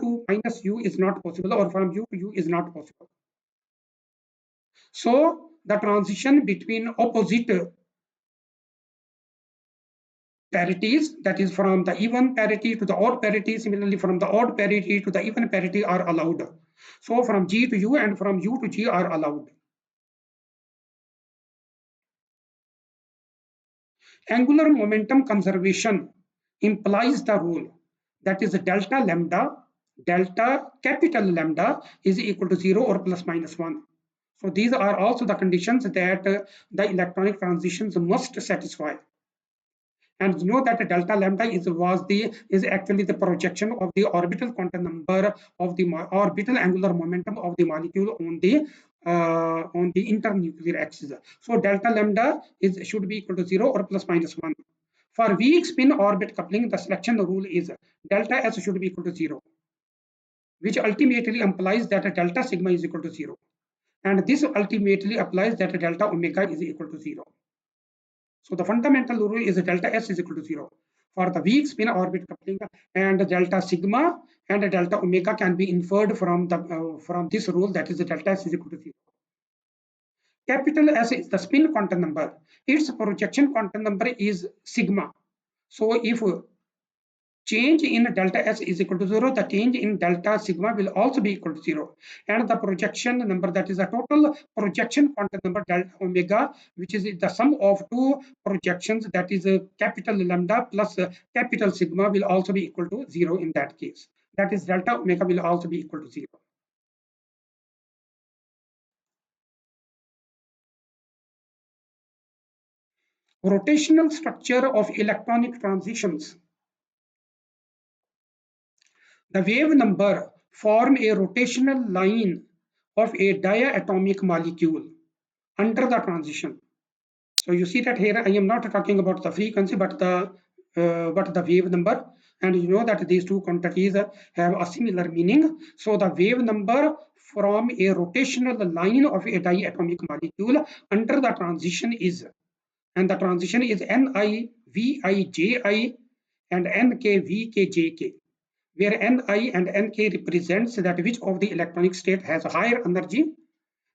to minus U is not possible, or from U to U is not possible. So the transition between opposite parities, that is from the even parity to the odd parity, similarly from the odd parity to the even parity, are allowed. So from G to U and from U to G are allowed. Angular momentum conservation implies the rule that is delta capital lambda is equal to 0 or plus minus 1. So these are also the conditions that the electronic transitions must satisfy. And you know that delta lambda is actually the projection of the orbital quantum number of the orbital angular momentum of the molecule on the internuclear axis. So delta lambda should be equal to 0 or plus minus 1. For weak spin orbit coupling, the selection rule is delta S should be equal to 0, which ultimately implies that delta sigma is equal to 0. And this ultimately applies that delta omega is equal to 0. So the fundamental rule is delta S is equal to 0 for the weak spin orbit coupling, and delta sigma and delta omega can be inferred from this rule, that is the delta S is equal to 0. Capital S is the spin quantum number. Its projection quantum number is sigma. So if change in delta S is equal to 0, the change in delta sigma will also be equal to 0. And the projection number, that is the total projection quantum number delta omega, which is the sum of two projections, that is capital lambda plus capital sigma, will also be equal to 0 in that case. That is delta omega will also be equal to 0. Rotational structure of electronic transitions. The wave number form a rotational line of a diatomic molecule under the transition. So you see that here I am not talking about the frequency, but the wave number, and you know that these two quantities have a similar meaning. So the wave number from a rotational line of a diatomic molecule under the transition is, and the transition is NIVIJI and NKVKJK, where Ni and Nk represents that which of the electronic state has a higher energy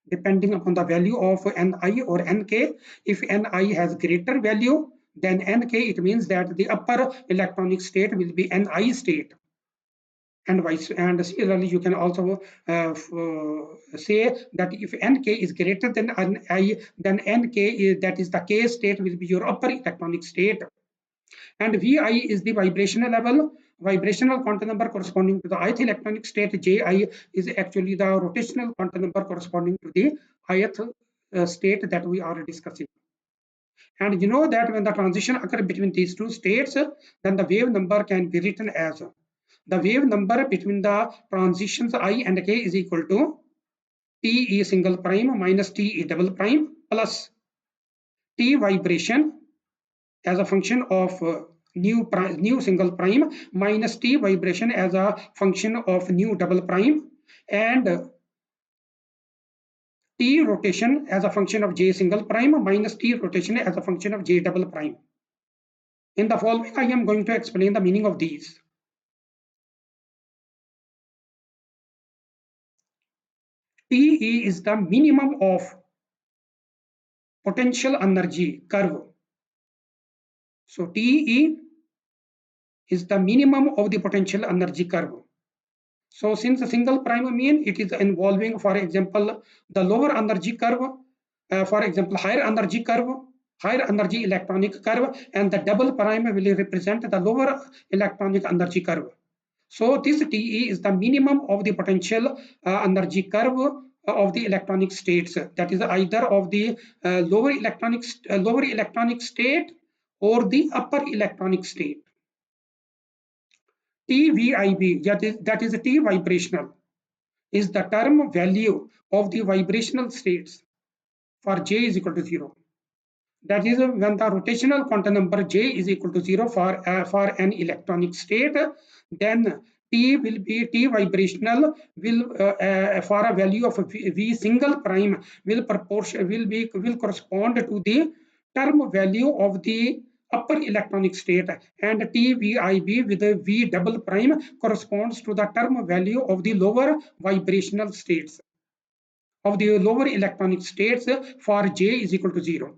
depending upon the value of Ni or Nk. If Ni has greater value than Nk, it means that the upper electronic state will be Ni state. And similarly, you can also say that if Nk is greater than Ni, then Nk that is the K state will be your upper electronic state. And Vi is the vibrational quantum number corresponding to the ith electronic state. Ji is actually the rotational quantum number corresponding to the ith state that we are discussing. And you know that when the transition occurs between these two states, then the wave number can be written as the wave number between the transitions I and k is equal to T E single prime minus T E double prime plus T vibration as a function of new single prime minus T vibration as a function of new double prime and T rotation as a function of J single prime minus T rotation as a function of J double prime. In the following, I am going to explain the meaning of these. TE is the minimum of potential energy curve. So TE is the minimum of the potential energy curve. So since a single prime mean, it is involving, for example, the lower energy curve, for example, higher energy curve, higher energy electronic curve, and the double prime will represent the lower electronic energy curve. So this TE is the minimum of the potential energy curve of the electronic states. That is either of the lower electronic state or the upper electronic state. TVIB, that is T vibrational, is the term value of the vibrational states for J is equal to 0. That is when the rotational quantum number J is equal to 0 for an electronic state, then T will be T vibrational will for a value of V single prime will correspond to the term value of the upper electronic state, and TVIB with a V double prime corresponds to the term value of the lower vibrational states of the lower electronic states for J is equal to 0.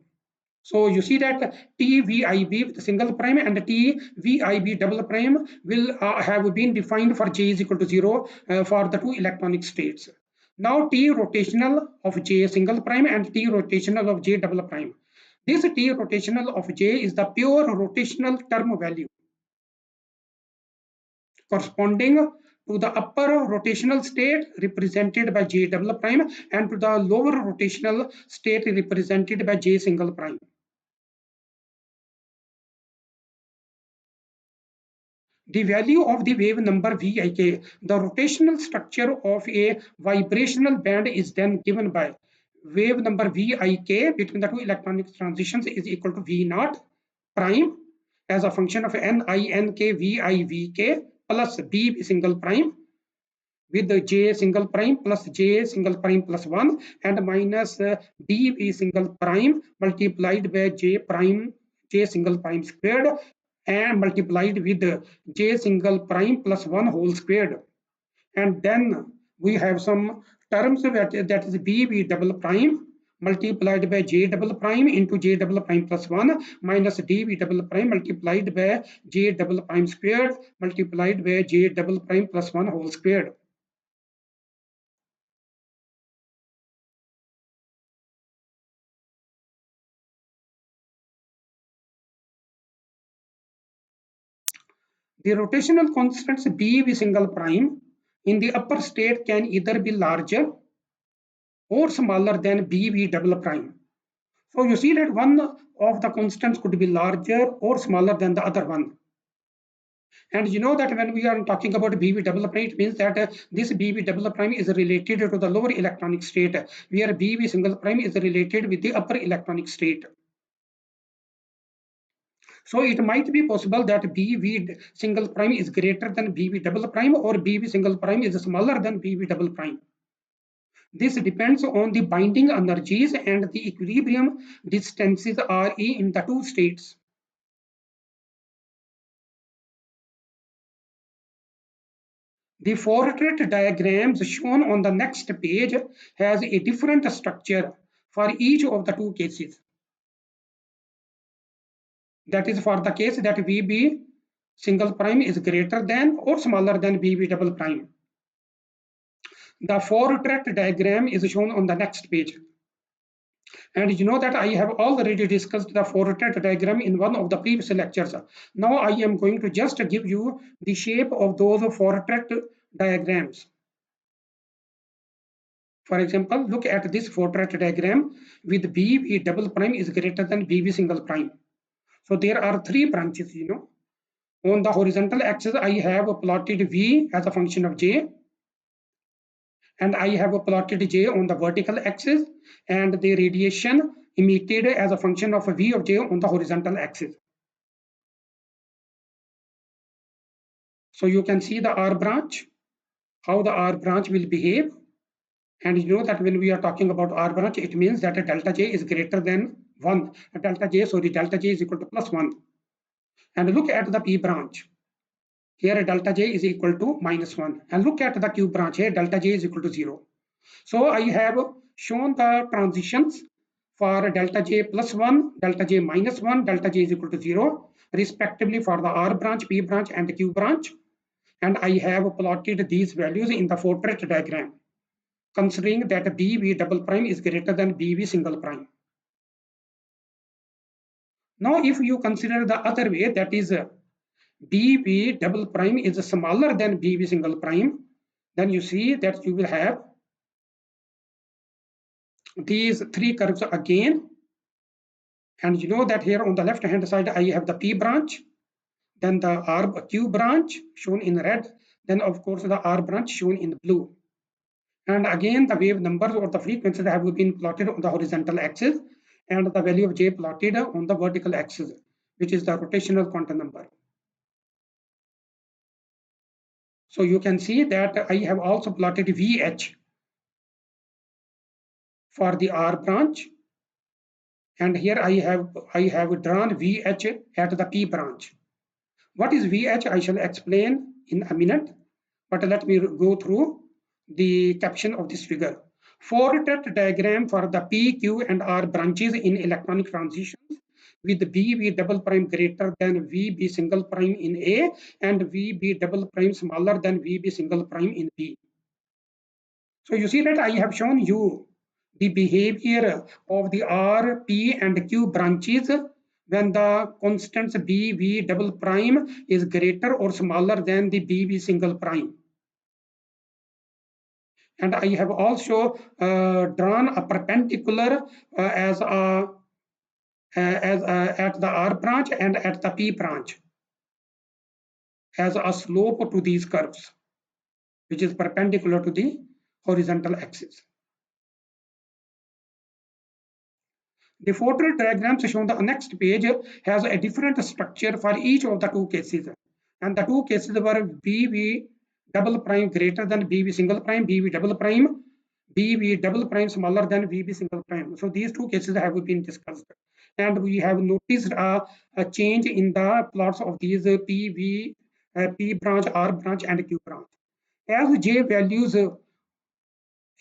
So you see that TVIB with single prime and TVIB double prime will have been defined for J is equal to 0 for the two electronic states. Now T rotational of J single prime and T rotational of J double prime. This T rotational of J is the pure rotational term value corresponding to the upper rotational state represented by J double prime and to the lower rotational state represented by J single prime. The value of the wave number Vik, the rotational structure of a vibrational band is then given by wave number Vik between the two electronic transitions is equal to V naught prime as a function of Nink Vik plus B single prime with the J single prime plus J single prime plus 1 and minus DB single prime multiplied by J single prime squared and multiplied with J single prime plus 1 whole squared. And then we have some terms that is BB double prime multiplied by J double prime into J double prime plus 1 minus DB double prime multiplied by J double prime squared multiplied by J double prime plus 1 whole squared. The rotational constants BV single prime in the upper state can either be larger or smaller than BV double prime. So you see that one of the constants could be larger or smaller than the other one. And you know that when we are talking about BV double prime, it means that this BV double prime is related to the lower electronic state, where BV single prime is related with the upper electronic state. So it might be possible that BV single prime is greater than BV double prime or BV single prime is smaller than BV double prime. This depends on the binding energies and the equilibrium distances Re in the two states. The portrait diagrams shown on the next page has a different structure for each of the two cases. That is for the case that VB single prime is greater than or smaller than BB double prime. The portrait diagram is shown on the next page. And you know that I have already discussed the portrait diagram in one of the previous lectures. Now I am going to just give you the shape of those portrait diagrams. For example, look at this portrait diagram with BV double prime is greater than BV single prime. So there are three branches, you know. On the horizontal axis, I have plotted V as a function of J. And I have plotted J on the vertical axis and the radiation emitted as a function of V of J on the horizontal axis. So you can see the R branch, how the R branch will behave. And you know that when we are talking about R branch, it means that a delta J is greater than 1. Delta J is equal to plus 1. And look at the P branch. Here delta J is equal to minus 1. And look at the Q branch. Here delta J is equal to 0. So I have shown the transitions for delta J plus 1, delta J minus 1, delta J is equal to 0, respectively for the R branch, P branch, and the Q branch. And I have plotted these values in the portrait diagram, considering that BV double prime is greater than BV single prime. Now, if you consider the other way, that is BV double prime is smaller than BV single prime, then you see that you will have these three curves again. And you know that here on the left hand side, I have the P branch, then the Q branch shown in red, then of course the R branch shown in blue. And again, the wave numbers or the frequencies have been plotted on the horizontal axis, and the value of J plotted on the vertical axis, which is the rotational quantum number. So you can see that I have also plotted VH for the R branch. And here I have drawn VH at the P branch. What is VH? I shall explain in a minute, but let me go through the caption of this figure. Portrait diagram for the P, Q, and R branches in electronic transitions with VB double prime greater than VB single prime in A and VB double prime smaller than VB single prime in B. So you see that I have shown you the behavior of the R, P, and Q branches when the constants B, V double prime is greater or smaller than the B, V single prime. And I have also drawn a perpendicular at the R branch and at the P branch as a slope to these curves, which is perpendicular to the horizontal axis. The portrait diagrams shown on the next page has a different structure for each of the two cases. And the two cases were BV double prime greater than BV single prime, BV double prime, BV double prime smaller than VB single prime. So these two cases have been discussed. And we have noticed a change in the plots of these P branch, R branch, and Q branch. As J values,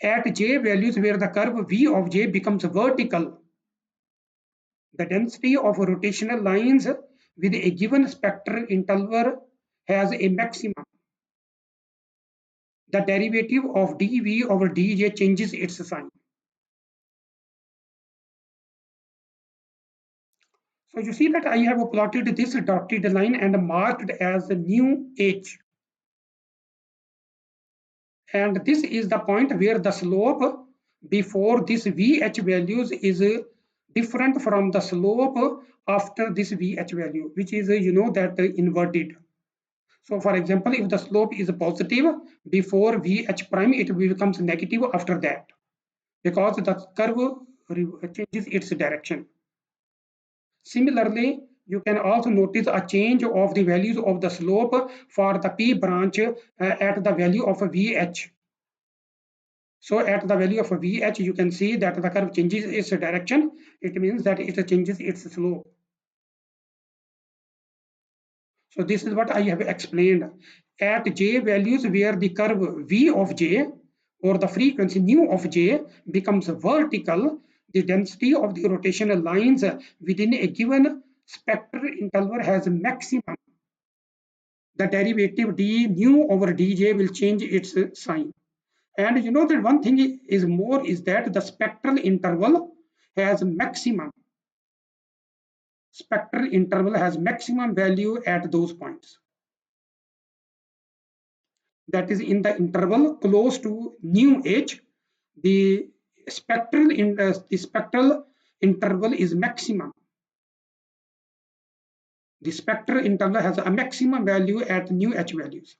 at J values where the curve V of J becomes vertical, the density of rotational lines with a given spectral interval has a maximum. The derivative of dV over dJ changes its sign. So you see that I have plotted this dotted line and marked as new H. And this is the point where the slope before this VH values is different from the slope after this VH value, which is, you know, that inverted. So for example, if the slope is positive before VH prime, it becomes negative after that, because the curve changes its direction. Similarly, you can also notice a change of the values of the slope for the P branch at the value of VH. So at the value of VH, you can see that the curve changes its direction. It means that it changes its slope. So this is what I have explained. At J values where the curve V of J or the frequency nu of J becomes vertical, the density of the rotational lines within a given spectral interval has maximum. The derivative d nu over dj will change its sign. And you know that one thing is more is that the spectral interval has maximum. Spectral interval has maximum value at those points. That is in the interval close to nu h, the spectral interval is maximum. The spectral interval has a maximum value at nu h values.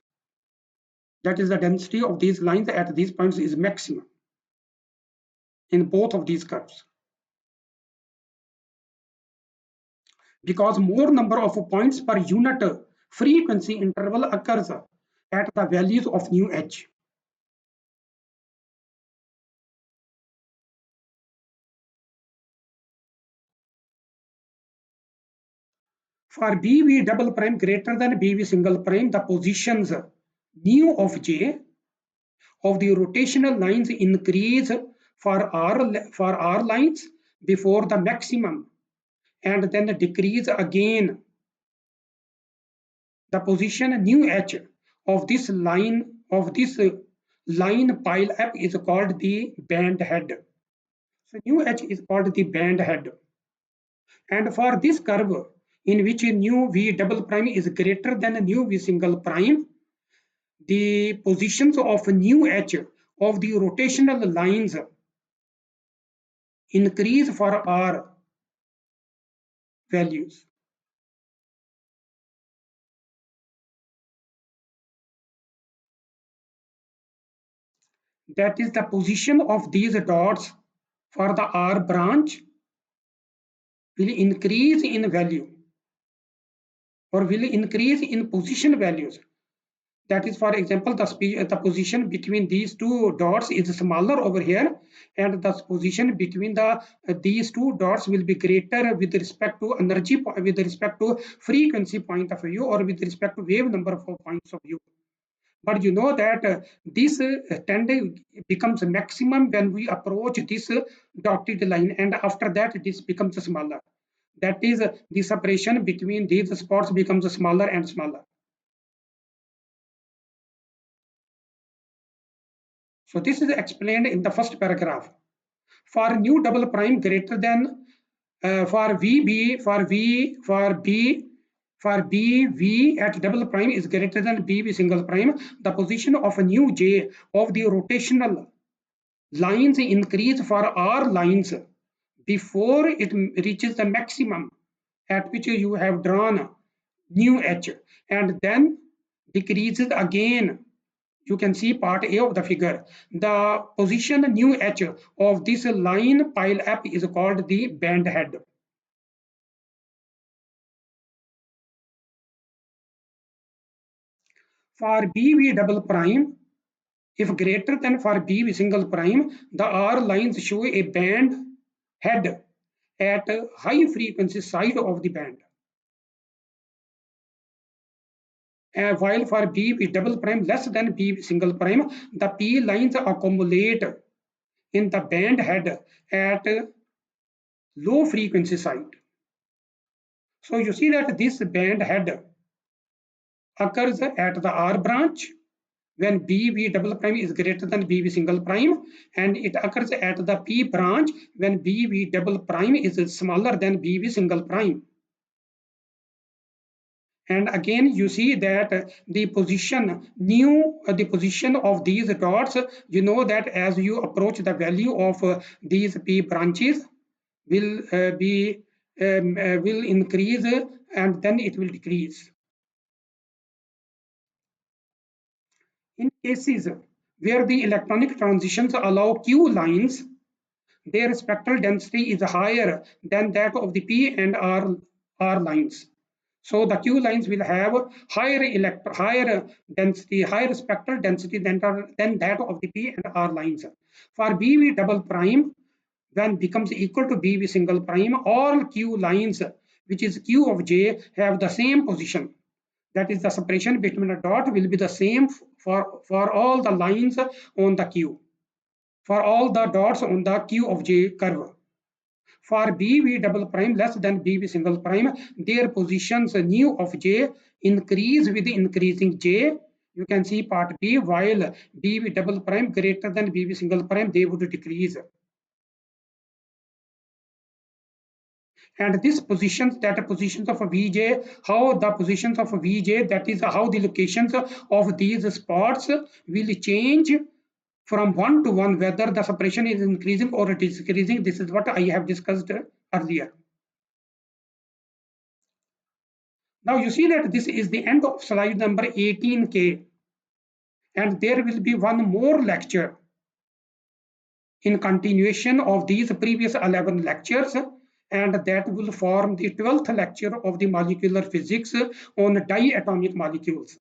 That is the density of these lines at these points is maximum in both of these curves. Because more number of points per unit frequency interval occurs at the values of nu h. For BV double prime greater than BV single prime, the positions nu of J of the rotational lines increase for R lines before the maximum and then decrease again. The position nu H of this line pile up is called the band head. So nu H is called the band head. And for this curve in which nu V double prime is greater than nu V single prime, the positions of nu H of the rotational lines increase for R values. That is the position of these dots for the R branch will increase in value or will increase in position values. That is, for example, the position between these two dots is smaller over here, and the position between these two dots will be greater with respect to energy, with respect to frequency point of view, or with respect to wave number of points of view. But you know that this trend becomes maximum when we approach this dotted line, and after that this becomes smaller. That is, the separation between these spots becomes smaller and smaller. So this is explained in the first paragraph. For nu double prime greater than for VB for BV at double prime is greater than BB single prime, the position of nu J of the rotational lines increase for R lines before it reaches the maximum at which you have drawn nu H, and then decreases again. You can see part A of the figure. The position nu H of this line pile up is called the band head. For BV double prime, if greater than for BV single prime, the R lines show a band head at high frequency side of the band. While for BV double prime less than BV single prime, the P lines accumulate in the band head at low frequency side. So you see that this band head occurs at the R branch when BV double prime is greater than BV single prime, and it occurs at the P branch when BV double prime is smaller than BV single prime. And again you see that the position of these dots, you know that as you approach the value of these P branches will increase and then it will decrease. In cases where the electronic transitions allow Q lines, their spectral density is higher than that of the P and R lines. So the Q lines will have higher density, higher spectral density than that of the P and R lines. For BV double prime, when becomes equal to BV single prime, all Q lines, which is Q of J, have the same position. That is, the separation between a dot will be the same for all the lines on the Q, for all the dots on the Q of J curve. For BV double prime less than BV single prime, their positions nu of J increase with increasing J. You can see part B, while BV double prime greater than BV single prime, they would decrease. And this positions, that positions of Vj, how the positions of Vj, that is how the locations of these spots will change from 1 to 1, whether the separation is increasing or it is decreasing. This is what I have discussed earlier. Now you see that this is the end of slide number 18K, and there will be one more lecture in continuation of these previous 11 lectures, and that will form the 12th lecture of the molecular physics on diatomic molecules.